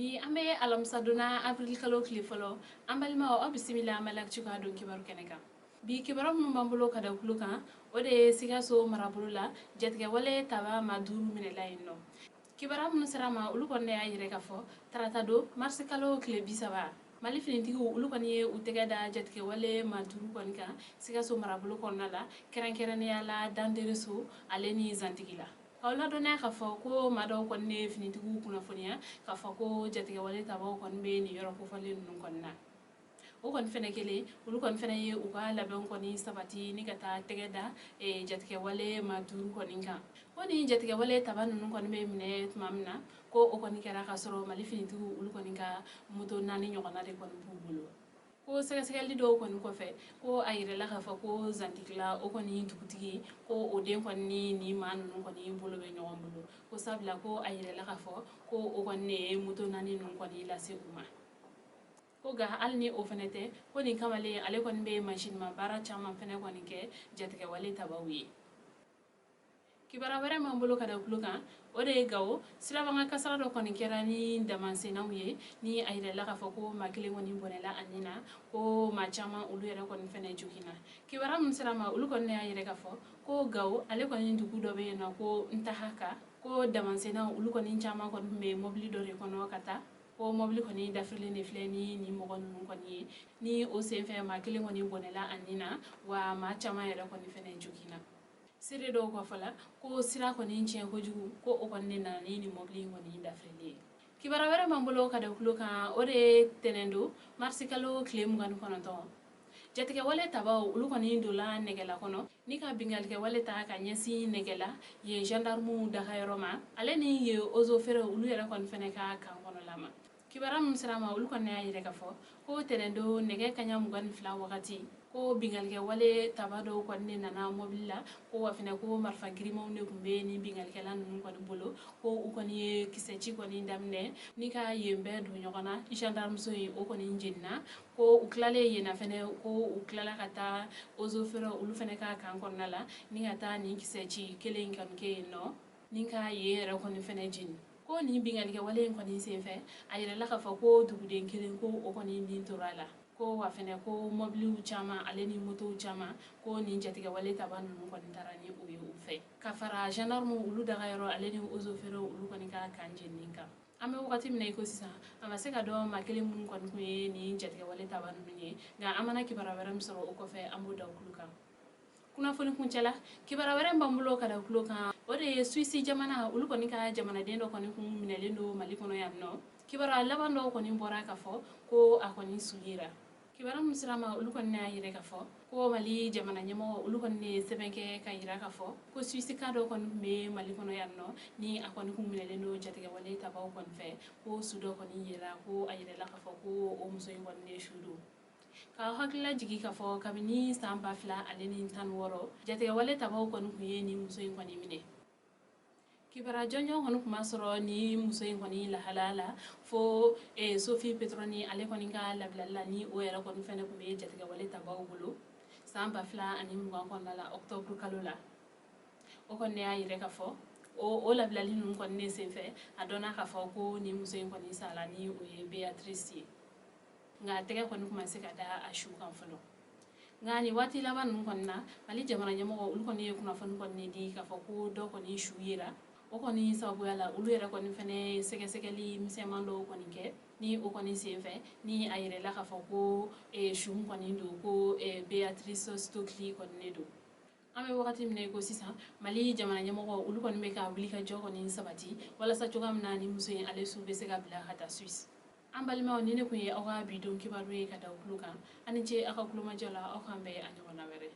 bi ambe alamsaduna avril kalo klifolo ambalma o bisimila malak chuka don kibaru keneka bi kibaram mambulo kada kuluka ode sigaso marabulula jetge wale taba maduru minela inno kibaram nusrama ulukonne ayire kafo tarata do marsikalo kle bisaba mali finitigo ulukoni utegada jetge wale maduru konka sigaso marabulu konnala kerenkerene yala dandereso aleni zantigila kawla dona kafo ko madaw konne finitigo kuna fonia kafo ko jetge wale taba konbe ni yoro ko falen nun konna o kon fene kele ulu kon fene ye uga labon koni sabati ni kata tegeda e jetke wale maduru koninka woni jetke wale tabanu nun kon be mine mamna ko o kon kera kasoro mali finitu ulu koninka muto nani nyogona de kon bubulo ko sega sega lido kon ko fe ko ayire la kafa ko zantikla o koni dugutigi ko o den kon ni manu nun koni bulo be nyogon bulo ko sabla ko ayire la kafa ko o kon ne muto nani nun koni la se uma ko ga alni o fenete ko ni kamale ale kon be machine ma bara chama fene kon ke jetke wale tabawi kibara wara mambulo kada kuluka ode gawo silabanga kasara do kon kera ni damanse namuye ni ayre la ka foko makile woni bonela anina ko ma chama ulu yere kon fene jukina kibara musrama ulu kon ne ayre ka fo ko gawo ale kon ndugu do be na ko ntahaka ko damanse na ulu kon chama kon me mobili do re kono kata ko mobili koni dafrile ne fleni ni mogon nun koni ni o senfe ma kile koni bonela anina wa ma chama yere koni fene jukina sire do ko fala ko sira koni ncien ko jugu ko o koni na ni mobili koni dafrile kibara wera mambulo kada kuloka ore tenendo marsikalo klem gan kono to jetike wale tabaw ulu koni dola negela kono ni ka bingal ke wale ta ka nyesi negela ye gendarme da hayroma ale ni ye ozo fere ulu yere kon fene ka kan kono lama kibara musrama ulu kon ne ayire kafo ko tenendo nege kanya mugan fla wakati ko bingal ke wale tabado kon ne nana mobila ko wafina ko marfa grimo ne kumbe ni bingal ke lan nun kon bolo ko u kon ye kisechi kon ndamne ni ka yembe do nyogona gendarme so yi o kon injinna ko uklale yena fene ko uklala kata ozo fere ulu fene ka kan kon nala ni ata ni kisechi kelen kan ke no ni ka yere kon fene jin ko ni bingal ke wale ko ni sefe ayira la ka fa ko duguden kelen ko o kon ni torala ko wa fene ko mobili chama ale ni moto chama ko ni jatiga wale tabanu ko ni tarani o yu fe ka fara gendarme ulu daga yoro ale ni ozo fere ulu ko ni ka kanje ninka ame wakati mina iko sisa ama se ka do makele mun ko ni jatiga wale tabanu ni ga amana kibara wera msoro o ko fe ambo da kuluka kuna foni kuncela kibara wera mbambulo kada kuluka ode suisi jamana ulu ko ni ka jamana dendo ko ni kun minelendo malikono yanno kibara labando ko ni bora ka fo ko akoni sulira kibara musrama ulu ko ne ayire ka fo ko mali jamana nyamo ulu ko ne sebenke ka yira ka fo ko suisi kado ko me malikono yanno ni akoni kun minelendo jatiga wale tabaw kon fe ko sudo ko ni yira ko ayire la ka fo ko o muso ngon ne shudu ka hakla jigi ka fo kabini samba fla aleni tan woro jate wale tabaw kon kuye ni muso en koni mine kibara jonjo hono kuma soro ni muso en koni la halala fo Sophie Petroni ale koni ka lablalla ni o era kon fene ko be jate wale tabaw bulu samba fla ani mu kon la octobre kalola o kon ne ayire ka fo o lablali nun kon ne sefe adona ka fo ko ni muso en koni sala ni o Beatrice nga tege ko kuma se kada ashu kan folo ngani wati laban mun konna mali jamana nyamo ul konni kuna fon konni di ka foko do konni shuyira o konni sabu yala ulu yera konni fene sege segeli misemando konni ke ni o konni sefe ni ayire la ka foko shum konni do ko Beatrice Stokely konni do ame wakati mine ko sisa mali jamana nyamo ulu konni be ka wuli ka jo konni sabati wala sa jogam na ni muso ale su be se ga bla hata Swiss ambalima ni ne kuye awa bidon kibaru ka daw kuluka ani je aka kuluma jala akambe anyona were